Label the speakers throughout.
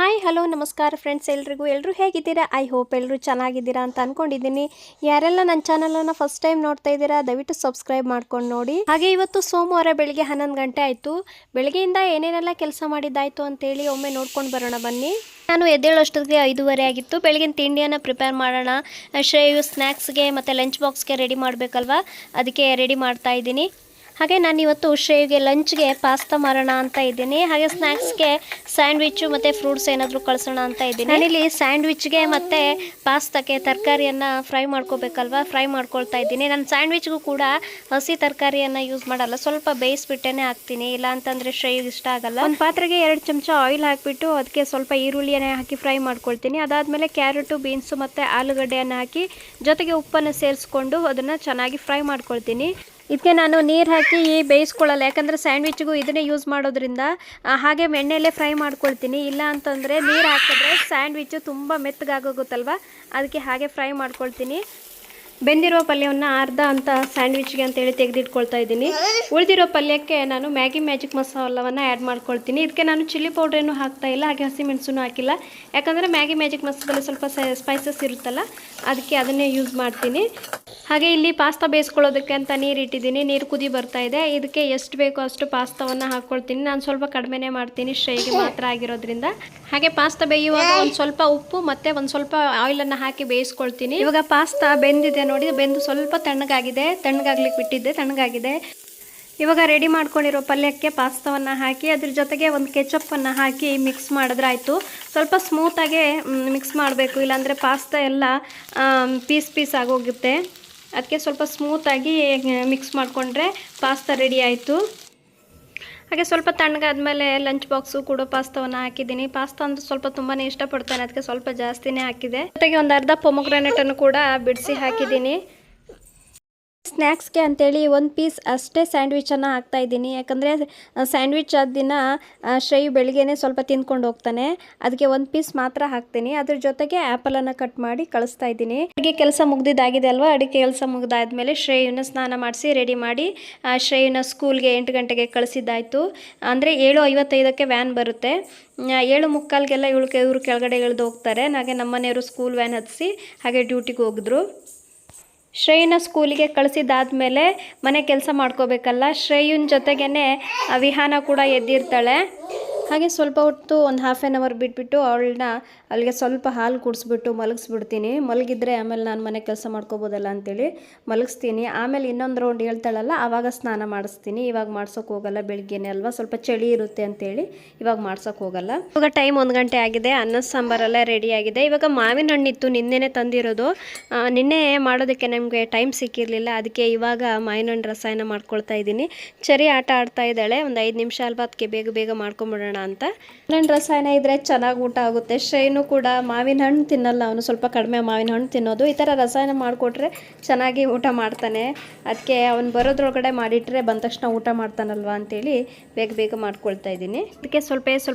Speaker 1: Hi hello ನಮಸ್ಕಾರ friends, ಎಲ್ಲರೂ ಹೇಗಿದ್ದೀರಾ? ಐ ಹೋಪ್ ಎಲ್ಲರೂ ಚೆನ್ನಾಗಿದ್ದೀರಾ ಅಂತ ಅಂದ್ಕೊಂಡಿದ್ದೀನಿ. ಯಾರೆಲ್ಲ ನನ್ನ ಚಾನಲನ್ನು ಫಸ್ಟ್ ಟೈಮ್ ನೋಡ್ತಾ ಇದ್ದೀರಾ ದಯವಿಟ್ಟು ಸಬ್ಸ್ಕ್ರೈಬ್ ಮಾಡ್ಕೊಂಡು ನೋಡಿ. ಹಾಗೆ ಇವತ್ತು ಸೋಮವಾರ ಬೆಳಿಗ್ಗೆ 11 ಗಂಟೆ ಆಯಿತು. ಬೆಳಗ್ಗೆಯಿಂದ ಏನೇನೆಲ್ಲ ಕೆಲಸ ಮಾಡಿದ್ದಾಯಿತು ಅಂತೇಳಿ ಒಮ್ಮೆ ನೋಡ್ಕೊಂಡು ಬರೋಣ ಬನ್ನಿ. ನಾನು ಎದ್ದೇಳೋಷ್ಟೊತ್ತಿಗೆ 5:30 ಆಗಿತ್ತು. ಬೆಳಗಿನ ತಿಂಡಿಯನ್ನು ಪ್ರಿಪೇರ್ ಮಾಡೋಣ. ಶ್ರೇಯು ಸ್ನ್ಯಾಕ್ಸ್ಗೆ ಮತ್ತು ಲಂಚ್ ಬಾಕ್ಸ್ಗೆ ರೆಡಿ ಮಾಡಬೇಕಲ್ವಾ, ಅದಕ್ಕೆ ರೆಡಿ ಮಾಡ್ತಾ ಇದ್ದೀನಿ. ಹಾಗೆ ನಾನು ಇವತ್ತು ಶ್ರೇಯುಗೆ ಲಂಚ್ಗೆ ಪಾಸ್ತಾ ಮಾಡೋಣ ಅಂತ ಇದ್ದೀನಿ. ಹಾಗೆ ಸ್ನ್ಯಾಕ್ಸ್ಗೆ ಸ್ಯಾಂಡ್ವಿಚ್ಚು ಮತ್ತು ಫ್ರೂಟ್ಸ್ ಏನಾದರೂ ಕಳಿಸೋಣ ಅಂತ ಇದ್ದೀನಿ. ನಾನಿಲ್ಲಿ ಸ್ಯಾಂಡ್ವಿಚ್ಗೆ ಮತ್ತು ಪಾಸ್ತಾಕ್ಕೆ ತರಕಾರಿಯನ್ನು ಫ್ರೈ ಮಾಡ್ಕೋಬೇಕಲ್ವ, ಫ್ರೈ ಮಾಡ್ಕೊಳ್ತಾ ಇದ್ದೀನಿ. ನಾನು ಸ್ಯಾಂಡ್ವಿಚ್ಗೂ ಕೂಡ ಹಸಿ ತರಕಾರಿಯನ್ನು ಯೂಸ್ ಮಾಡಲ್ಲ, ಸ್ವಲ್ಪ ಬೇಯಿಸ್ಬಿಟ್ಟೇ ಹಾಕ್ತೀನಿ, ಇಲ್ಲ ಅಂತಂದರೆ ಶ್ರೇಯುಗೆ ಇಷ್ಟ ಆಗಲ್ಲ. ಒಂದು ಪಾತ್ರೆಗೆ 2 ಚಮಚ ಆಯಿಲ್ ಹಾಕಿಬಿಟ್ಟು ಅದಕ್ಕೆ ಸ್ವಲ್ಪ ಈರುಳ್ಳಿಯನ್ನು ಹಾಕಿ ಫ್ರೈ ಮಾಡ್ಕೊಳ್ತೀನಿ. ಅದಾದಮೇಲೆ ಕ್ಯಾರೆಟು, ಬೀನ್ಸು ಮತ್ತು ಆಲೂಗಡ್ಡೆಯನ್ನು ಹಾಕಿ ಜೊತೆಗೆ ಉಪ್ಪನ್ನು ಸೇರಿಸ್ಕೊಂಡು ಅದನ್ನು ಚೆನ್ನಾಗಿ ಫ್ರೈ ಮಾಡ್ಕೊಳ್ತೀನಿ. ಇದಕ್ಕೆ ನಾನು ನೀರು ಹಾಕಿ ಬೇಯಿಸ್ಕೊಳ್ಳಲ್ಲ, ಯಾಕಂದರೆ ಸ್ಯಾಂಡ್ವಿಚ್ಗೂ ಇದನ್ನೇ ಯೂಸ್ ಮಾಡೋದ್ರಿಂದ. ಹಾಗೆ ಎಣ್ಣೆಯಲ್ಲೇ ಫ್ರೈ ಮಾಡ್ಕೊಳ್ತೀನಿ. ಇಲ್ಲ ಅಂತಂದರೆ ನೀರು ಹಾಕಿದ್ರೆ ಸ್ಯಾಂಡ್ವಿಚ್ಚು ತುಂಬ ಮೆತ್ತಗಾಗೋಗುತ್ತಲ್ವ, ಅದಕ್ಕೆ ಹಾಗೆ ಫ್ರೈ ಮಾಡ್ಕೊಳ್ತೀನಿ. ಬೆಂದಿರೋ ಪಲ್ಯವನ್ನು ಅರ್ಧ ಅಂತ ಸ್ಯಾಂಡ್ವಿಚ್ಗೆ ಅಂತೇಳಿ ತೆಗೆದಿಟ್ಕೊಳ್ತಾ ಇದ್ದೀನಿ. ಉಳಿದಿರೋ ಪಲ್ಯಕ್ಕೆ ನಾನು ಮ್ಯಾಗಿ ಮ್ಯಾಜಿಕ್ ಮಸಾಲವನ್ನು ಆ್ಯಡ್ ಮಾಡ್ಕೊಳ್ತೀನಿ. ಇದಕ್ಕೆ ನಾನು ಚಿಲ್ಲಿ ಪೌಡ್ರೇನು ಹಾಕ್ತಾ ಇಲ್ಲ, ಹಾಗೆ ಹಸಿಮೆಣಸನ್ನು ಹಾಕಿಲ್ಲ, ಯಾಕಂದರೆ ಮ್ಯಾಗಿ ಮ್ಯಾಜಿಕ್ ಮಸಾಲದಲ್ಲಿ ಸ್ವಲ್ಪ ಸ್ಪೈಸಸ್ ಇರುತ್ತಲ್ಲ, ಅದಕ್ಕೆ ಅದನ್ನೇ ಯೂಸ್ ಮಾಡ್ತೀನಿ. ಹಾಗೆ ಇಲ್ಲಿ ಪಾಸ್ತಾ ಬೇಯಿಸ್ಕೊಳ್ಳೋದಕ್ಕೆ ಅಂತ ನೀರು ಇಟ್ಟಿದ್ದೀನಿ. ನೀರು ಕುದಿ ಬರ್ತಾ ಇದೆ. ಇದಕ್ಕೆ ಎಷ್ಟು ಬೇಕೋ ಅಷ್ಟು ಪಾಸ್ತಾವನ್ನು ಹಾಕ್ಕೊಳ್ತೀನಿ. ನಾನು ಸ್ವಲ್ಪ ಕಡಿಮೆನೇ ಮಾಡ್ತೀನಿ, ಶ್ರೇಯಿಗೆ ಮಾತ್ರ ಆಗಿರೋದ್ರಿಂದ. ಹಾಗೆ ಪಾಸ್ತಾ ಬೇಯುವಾಗ ಒಂದು ಸ್ವಲ್ಪ ಉಪ್ಪು ಮತ್ತು ಒಂದು ಸ್ವಲ್ಪ ಆಯಿಲನ್ನು ಹಾಕಿ ಬೇಯಿಸ್ಕೊಳ್ತೀನಿ. ಇವಾಗ ಪಾಸ್ತಾ ಬೆಂದಿದೆ ನೋಡಿ, ಬೆಂದು ಸ್ವಲ್ಪ ತಣ್ಣಗಾಗ್ಲಿಕ್ಕೆ ಬಿಟ್ಟಿದ್ದೆ, ತಣ್ಣಗಾಗಿದೆ. ಇವಾಗ ರೆಡಿ ಮಾಡ್ಕೊಂಡಿರೋ ಪಲ್ಯಕ್ಕೆ ಪಾಸ್ತಾವನ್ನು ಹಾಕಿ ಅದ್ರ ಜೊತೆಗೆ ಒಂದು ಕೆಚಪ್ಪನ್ನು ಹಾಕಿ ಮಿಕ್ಸ್ ಮಾಡಿದ್ರೆ ಆಯಿತು. ಸ್ವಲ್ಪ ಸ್ಮೂತಾಗೆ ಮಿಕ್ಸ್ ಮಾಡಬೇಕು, ಇಲ್ಲಾಂದರೆ ಪಾಸ್ತಾ ಎಲ್ಲ ಪೀಸ್ ಆಗೋಗುತ್ತೆ. ಅದಕ್ಕೆ ಸ್ವಲ್ಪ ಸ್ಮೂತಾಗಿ ಮಿಕ್ಸ್ ಮಾಡಿಕೊಂಡ್ರೆ ಪಾಸ್ತಾ ರೆಡಿ ಆಯಿತು. ಹಾಗೆ ಸ್ವಲ್ಪ ತಣ್ಣಗಾದ್ಮೇಲೆ ಲಂಚ್ ಬಾಕ್ಸು ಕೂಡ ಪಾಸ್ತಾವನ್ನು ಹಾಕಿದ್ದೀನಿ. ಪಾಸ್ತಾ ಅಂದ್ರೆ ಸ್ವಲ್ಪ ತುಂಬಾ ಇಷ್ಟಪಡ್ತಾನೆ, ಅದಕ್ಕೆ ಸ್ವಲ್ಪ ಜಾಸ್ತಿನೇ ಹಾಕಿದೆ. ಜೊತೆಗೆ ಒಂದು ಅರ್ಧ ಪೊಮೊಗ್ರಾನೇಟನ್ನು ಕೂಡ ಬಿಡಿಸಿ ಹಾಕಿದ್ದೀನಿ. ಸ್ನ್ಯಾಕ್ಸ್ಗೆ ಅಂತೇಳಿ 1 ಪೀಸ್ ಅಷ್ಟೇ ಸ್ಯಾಂಡ್ವಿಚನ್ನು ಹಾಕ್ತಾಯಿದ್ದೀನಿ, ಯಾಕಂದರೆ ಸ್ಯಾಂಡ್ವಿಚ್ ಆದ ದಿನ ಶ್ರೇಯು ಬೆಳಿಗ್ಗೆನೇ ಸ್ವಲ್ಪ ತಿಂದ್ಕೊಂಡು ಹೋಗ್ತಾನೆ, ಅದಕ್ಕೆ 1 ಪೀಸ್ ಮಾತ್ರ ಹಾಕ್ತೀನಿ. ಅದ್ರ ಜೊತೆಗೆ ಆ್ಯಪಲನ್ನು ಕಟ್ ಮಾಡಿ ಕಳಿಸ್ತಾ ಇದ್ದೀನಿ. ಅಡುಗೆ ಕೆಲಸ ಮುಗ್ದಿದ್ದಾಗಿದೆ ಅಲ್ವಾ, ಅಡುಗೆ ಕೆಲಸ ಮುಗ್ದಾದ್ಮೇಲೆ ಶ್ರೇಯುನ ಸ್ನಾನ ಮಾಡಿಸಿ ರೆಡಿ ಮಾಡಿ ಶ್ರೇಯುನ ಸ್ಕೂಲ್ಗೆ 8 ಗಂಟೆಗೆ ಕಳಿಸಿದ್ದಾಯಿತು. ಅಂದರೆ 7:55ಕ್ಕೆ ವ್ಯಾನ್ ಬರುತ್ತೆ. 7:45ಗೆಲ್ಲ ಇವರು ಕೆಳಗಡೆ ಇಳಿದು ಹೋಗ್ತಾರೆ. ಹಾಗೆ ನಮ್ಮನೆಯವರು ಸ್ಕೂಲ್ ವ್ಯಾನ್ ಹತ್ತಿಸಿ ಹಾಗೆ ಡ್ಯೂಟಿಗೆ ಹೋಗಿದ್ರು. ಶ್ರೇಯುನ ಸ್ಕೂಲಿಗೆ ಕಳಿಸಿದ್ದಾದಮೇಲೆ ಮನೆ ಕೆಲಸ ಮಾಡ್ಕೋಬೇಕಲ್ಲ. ಶ್ರೇಯುನ ಜೊತೆಗೇ ವಿಹಾನ ಕೂಡ ಎದ್ದಿರ್ತಾಳೆ. ಹಾಗೆ ಸ್ವಲ್ಪ ಹೊತ್ತು ಒಂದು 1/2 ಅವರ್ ಬಿಟ್ಬಿಟ್ಟು ಅಲ್ಲಿಗೆ ಸ್ವಲ್ಪ ಹಾಲು ಕುಡಿಸ್ಬಿಟ್ಟು ಮಲಗಿಸ್ಬಿಡ್ತೀನಿ. ಮಲಗಿದ್ರೆ ಆಮೇಲೆ ನಾನು ಮನೆ ಕೆಲಸ ಮಾಡ್ಕೋಬೋದಲ್ಲ ಅಂತೇಳಿ ಮಲಗಿಸ್ತೀನಿ. ಆಮೇಲೆ ಇನ್ನೊಂದು ರೌಂಡ್ ಹೇಳ್ತಾಳಲ್ಲ, ಆವಾಗ ಸ್ನಾನ ಮಾಡಿಸ್ತೀನಿ. ಇವಾಗ ಮಾಡ್ಸೋಕೆ ಹೋಗಲ್ಲ, ಬೆಳಿಗ್ಗೆನೇ ಅಲ್ವಾ, ಸ್ವಲ್ಪ ಚಳಿ ಇರುತ್ತೆ ಅಂತೇಳಿ ಇವಾಗ ಮಾಡ್ಸೋಕೆ ಹೋಗಲ್ಲ. ಇವಾಗ ಟೈಮ್ 1 ಗಂಟೆ ಆಗಿದೆ. ಅನ್ನ ಸಾಂಬಾರೆಲ್ಲ ರೆಡಿ ಆಗಿದೆ. ಇವಾಗ ಮಾವಿನ ಹಣ್ಣಿತ್ತು, ನಿನ್ನೆನೇ ತಂದಿರೋದು. ನಿನ್ನೆ ಮಾಡೋದಕ್ಕೆ ನಮಗೆ ಟೈಮ್ ಸಿಕ್ಕಿರಲಿಲ್ಲ, ಅದಕ್ಕೆ ಇವಾಗ ಮಾವಿನ ಹಣ್ಣು ರಸಾಯನ ಮಾಡ್ಕೊಳ್ತಾ ಇದ್ದೀನಿ. ಚರಿ ಆಟ ಆಡ್ತಾ ಇದ್ದಾಳೆ. ಒಂದು 5 ನಿಮಿಷ ಅಲ್ವಾ, ಅದಕ್ಕೆ ಬೇಗ ಮಾಡ್ಕೊಂಬಿಡೋಣ ಅಂತ. ಮಾವಿನ ರಸಾಯನ ಇದ್ರೆ ಚೆನ್ನಾಗಿ ಊಟ ಆಗುತ್ತೆ. ಶ್ರೇಯನು ಕೂಡ ಮಾವಿನ ಹಣ್ಣು ತಿನ್ನಲ್ಲ, ಅವನು ಸ್ವಲ್ಪ ಕಡಿಮೆ ಮಾವಿನ ಹಣ್ಣು ತಿನ್ನೋದು. ಈ ಥರ ರಸಾಯನ ಮಾಡಿಕೊಟ್ರೆ ಚೆನ್ನಾಗಿ ಊಟ ಮಾಡ್ತಾನೆ. ಅದಕ್ಕೆ ಅವನು ಬರೋದ್ರೊಳಗಡೆ ಮಾಡಿಟ್ರೆ ಬಂದ ತಕ್ಷಣ ಊಟ ಮಾಡ್ತಾನಲ್ವ ಅಂತೇಳಿ ಬೇಗ ಮಾಡ್ಕೊಳ್ತಾ ಇದ್ದೀನಿ. ಅದಕ್ಕೆ ಸ್ವಲ್ಪ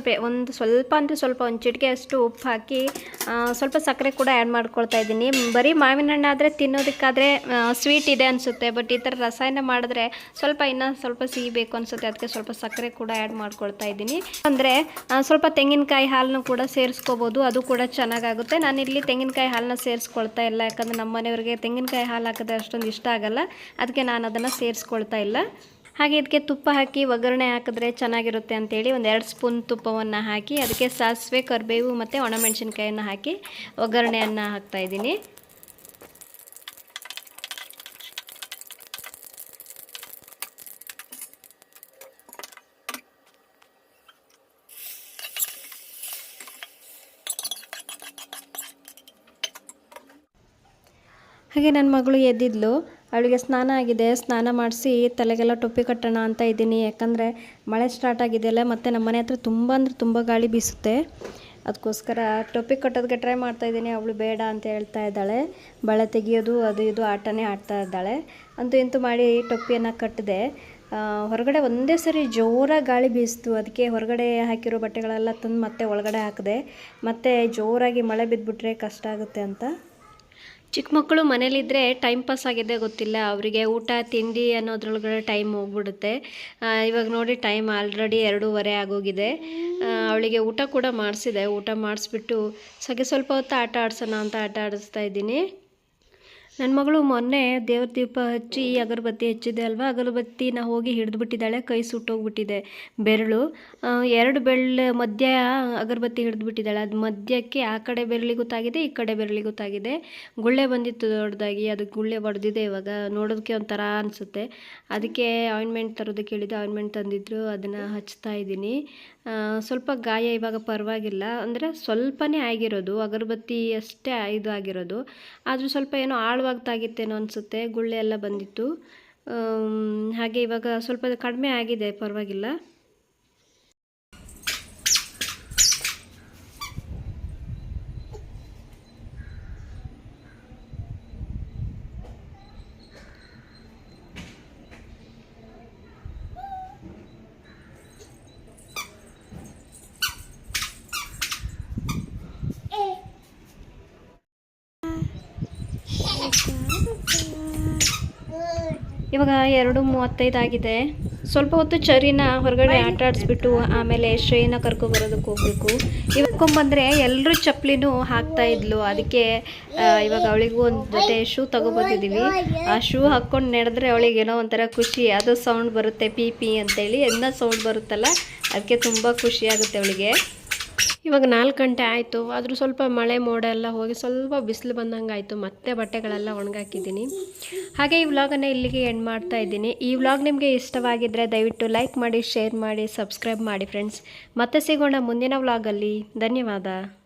Speaker 1: ಒಂದು ಚಿಟಿಕೆ ಅಷ್ಟು ಉಪ್ಪು ಹಾಕಿ ಸ್ವಲ್ಪ ಸಕ್ಕರೆ ಕೂಡ ಆ್ಯಡ್ ಮಾಡ್ಕೊಳ್ತಾ ಇದ್ದೀನಿ. ಬರೀ ಮಾವಿನ ಹಣ್ಣು ಆದರೆ ತಿನ್ನೋದಕ್ಕಾದರೆ ಸ್ವೀಟ್ ಇದೆ ಅನಿಸುತ್ತೆ, ಬಟ್ ಈ ಥರ ರಸಾಯನ ಮಾಡಿದ್ರೆ ಇನ್ನೂ ಸ್ವಲ್ಪ ಸಿಹಿ ಬೇಕು ಅನಿಸುತ್ತೆ. ಅದಕ್ಕೆ ಸ್ವಲ್ಪ ಸಕ್ಕರೆ ಕೂಡ ಆ್ಯಡ್ ಮಾಡ್ಕೊಳ್ತಾ ಇದ್ದೀನಿ. ಅಂದರೆ ಸ್ವಲ್ಪ ತೆಂಗಿನಕಾಯಿ ಹಾಲನ್ನು ಕೂಡ ಸೇರಿಸ್ಕೋಬೋದು, ಅದು ಕೂಡ ಚೆನ್ನಾಗಾಗುತ್ತೆ. ನಾನಿಲ್ಲಿ ತೆಂಗಿನಕಾಯಿ ಹಾಲನ್ನ ಸೇರಿಸ್ಕೊಳ್ತಾ ಇಲ್ಲ, ಯಾಕಂದರೆ ನಮ್ಮ ಮನೆಯವ್ರಿಗೆ ತೆಂಗಿನಕಾಯಿ ಹಾಲು ಹಾಕಿದ್ರೆ ಅಷ್ಟೊಂದು ಇಷ್ಟ ಆಗಲ್ಲ, ಅದಕ್ಕೆ ನಾನು ಅದನ್ನು ಸೇರಿಸ್ಕೊಳ್ತಾ ಇಲ್ಲ. ಹಾಗೆ ಇದಕ್ಕೆ ತುಪ್ಪ ಹಾಕಿ ಒಗ್ಗರಣೆ ಹಾಕಿದ್ರೆ ಚೆನ್ನಾಗಿರುತ್ತೆ ಅಂತೇಳಿ 2 ಸ್ಪೂನ್ ತುಪ್ಪವನ್ನು ಹಾಕಿ ಅದಕ್ಕೆ ಸಾಸಿವೆ, ಕರಿಬೇವು ಮತ್ತು ಒಣಮೆಣಸಿನ್ಕಾಯನ್ನು ಹಾಕಿ ಒಗ್ಗರಣೆಯನ್ನು ಹಾಕ್ತಾಯಿದ್ದೀನಿ. ಹಾಗೆ ನನ್ನ ಮಗಳು ಎದ್ದಿದ್ಲು, ಅವಳಿಗೆ ಸ್ನಾನ ಆಗಿದೆ. ಸ್ನಾನ ಮಾಡಿಸಿ ತಲೆಗೆಲ್ಲ ಟೊಪ್ಪಿ ಕಟ್ಟೋಣ ಅಂತ ಇದ್ದೀನಿ, ಯಾಕಂದರೆ ಮಳೆ ಸ್ಟಾರ್ಟ್ ಆಗಿದೆಯಲ್ಲ, ಮತ್ತು ನಮ್ಮ ಮನೆ ಹತ್ರ ತುಂಬ ಗಾಳಿ ಬೀಸುತ್ತೆ. ಅದಕ್ಕೋಸ್ಕರ ಟೊಪ್ಪಿ ಕಟ್ಟೋದಕ್ಕೆ ಟ್ರೈ ಮಾಡ್ತಾಯಿದ್ದೀನಿ. ಅವಳು ಬೇಡ ಅಂತ ಹೇಳ್ತಾ ಇದ್ದಾಳೆ. ಬಳೆ ತೆಗಿಯೋದು ಅದು ಇದು ಆಟನೇ ಆಡ್ತಾ ಇದ್ದಾಳೆ. ಅಂತೂ ಮಾಡಿ ಟೊಪ್ಪಿಯನ್ನು ಕಟ್ಟಿದೆ. ಹೊರಗಡೆ ಒಂದೇ ಸರಿ ಜೋರಾಗಿ ಗಾಳಿ ಬೀಸ್ತು, ಅದಕ್ಕೆ ಹೊರಗಡೆ ಹಾಕಿರೋ ಬಟ್ಟೆಗಳೆಲ್ಲ ತಂದು ಮತ್ತೆ ಒಳಗಡೆ ಹಾಕಿದೆ. ಮತ್ತು ಜೋರಾಗಿ ಮಳೆ ಬಿದ್ದುಬಿಟ್ರೆ ಕಷ್ಟ ಆಗುತ್ತೆ ಅಂತ. ಚಿಕ್ಕ ಮಕ್ಕಳು ಮನೇಲಿದ್ದರೆ ಟೈಮ್ ಪಾಸ್ ಆಗಿದೆ ಗೊತ್ತಿಲ್ಲ ಅವರಿಗೆ. ಊಟ ತಿಂಡಿ ಅನ್ನೋದ್ರೊಳಗಡೆ ಟೈಮ್ ಹೋಗ್ಬಿಡುತ್ತೆ. ಇವಾಗ ನೋಡಿ ಟೈಮ್ ಆಲ್ರೆಡಿ 2:30 ಆಗೋಗಿದೆ. ಅವಳಿಗೆ ಊಟ ಕೂಡ ಮಾಡಿಸಿದೆ. ಊಟ ಮಾಡಿಸ್ಬಿಟ್ಟು ಸ್ವಲ್ಪ ಹೊತ್ತು ಆಟ ಆಡ್ಸೋಣ ಅಂತ ಆಟ ಆಡಿಸ್ತಾ ಇದ್ದೀನಿ. ನನ್ನ ಮಗಳು ಮೊನ್ನೆ ದೇವ್ರ ದೀಪ ಹಚ್ಚಿ ಅಗರಬತ್ತಿ ಹಚ್ಚಿದೆ ಅಲ್ವಾ, ಅಗರಬತ್ತಿನ ಹೋಗಿ ಹಿಡಿದ್ಬಿಟ್ಟಿದ್ದಾಳೆ. ಕೈ ಸುಟ್ಟೋಗ್ಬಿಟ್ಟಿದೆ ಬೆರಳು. 2 ಬೆರಳು ಮಧ್ಯ ಅಗರಬತ್ತಿ ಹಿಡಿದ್ಬಿಟ್ಟಿದ್ದಾಳೆ. ಅದು ಮಧ್ಯಕ್ಕೆ ಆ ಕಡೆ ಬೆರಳಿಗೂ ತಾಗಿದೆ, ಈ ಕಡೆ ಬೆರಳಿಗೂ ತಾಗಿದೆ. ಗುಳ್ಳೆ ಬಂದಿತ್ತು ದೊಡ್ಡದಾಗಿ, ಅದಕ್ಕೆ ಗುಳ್ಳೆ ಹೊಡೆದಿದೆ. ಇವಾಗ ನೋಡೋದಕ್ಕೆ ಒಂಥರ ಅನಿಸುತ್ತೆ. ಅದಕ್ಕೆ ಆಯಿಂಟ್ಮೆಂಟ್ ತರೋದಕ್ಕೆ ಹೇಳಿದೆ. ಆಯಿಂಟ್ಮೆಂಟ್ ತಂದಿದ್ರು, ಅದನ್ನು ಹಚ್ತಾ ಇದ್ದೀನಿ. ಸ್ವಲ್ಪ ಗಾಯ ಇವಾಗ ಪರವಾಗಿಲ್ಲ, ಅಂದರೆ ಸ್ವಲ್ಪನೇ ಆಗಿರೋದು, ಅಗರಬತ್ತಿ ಅಷ್ಟೇ ಇದು ಆಗಿರೋದು. ಆದರೂ ಸ್ವಲ್ಪ ಏನೋ ಆಳವಾಗಿ ತಾಗಿತ್ತೇನೋ ಅನಿಸುತ್ತೆ, ಗುಳ್ಳೆ ಎಲ್ಲ ಬಂದಿತ್ತು. ಹಾಗೆ ಇವಾಗ ಸ್ವಲ್ಪ ಕಡಿಮೆ ಆಗಿದೆ, ಪರವಾಗಿಲ್ಲ. ಇವಾಗ 2:35 ಆಗಿದೆ. ಸ್ವಲ್ಪ ಹೊತ್ತು ಚರಿನ ಹೊರಗಡೆ ಆಟ ಆಡಿಸ್ಬಿಟ್ಟು ಆಮೇಲೆ ಶ್ರೇಯನ ಕರ್ಕೊಬರೋದಕ್ಕೆ ಹೋಗ್ಬೇಕು. ಇವಾಕೊಂಬಂದರೆ ಎಲ್ಲರೂ ಚಪ್ಪಲಿನೂ ಹಾಕ್ತಾ ಇದ್ಲು. ಅದಕ್ಕೆ ಇವಾಗ ಅವಳಿಗೂ ಒಂದು ಜೊತೆ ಶೂ ತಗೊಬಂದಿದ್ದೀವಿ. ಆ ಶೂ ಹಾಕ್ಕೊಂಡು ನಡೆದ್ರೆ ಅವಳಿಗೇನೋ ಒಂಥರ ಖುಷಿ. ಅದು ಸೌಂಡ್ ಬರುತ್ತೆ, ಪಿ ಪಿ ಅಂತೇಳಿ ಎಲ್ಲ ಸೌಂಡ್ ಬರುತ್ತಲ್ಲ, ಅದಕ್ಕೆ ತುಂಬ ಖುಷಿ ಆಗುತ್ತೆ ಅವಳಿಗೆ. ಇವಾಗ 4 ಗಂಟೆ ಆಯಿತು. ಆದರೂ ಸ್ವಲ್ಪ ಮಳೆ ಮೋಡ ಎಲ್ಲ ಹೋಗಿ ಸ್ವಲ್ಪ ಬಿಸಿಲು ಬಂದಂಗೆ ಆಯಿತು. ಮತ್ತೆ ಬಟ್ಟೆಗಳೆಲ್ಲ ಒಣಗಾಕಿದ್ದೀನಿ. ಹಾಗೆ ಈ ವ್ಲಾಗನ್ನು ಇಲ್ಲಿಗೆ ಎಂಡ್ ಮಾಡ್ತಾ ಇದ್ದೀನಿ. ಈ ವ್ಲಾಗ್ ನಿಮಗೆ ಇಷ್ಟವಾಗಿದ್ದರೆ ದಯವಿಟ್ಟು ಲೈಕ್ ಮಾಡಿ, ಶೇರ್ ಮಾಡಿ, ಸಬ್ಸ್ಕ್ರೈಬ್ ಮಾಡಿ ಫ್ರೆಂಡ್ಸ್. ಮತ್ತೆ ಸಿಗೋಣ ಮುಂದಿನ ವ್ಲಾಗಲ್ಲಿ. ಧನ್ಯವಾದ.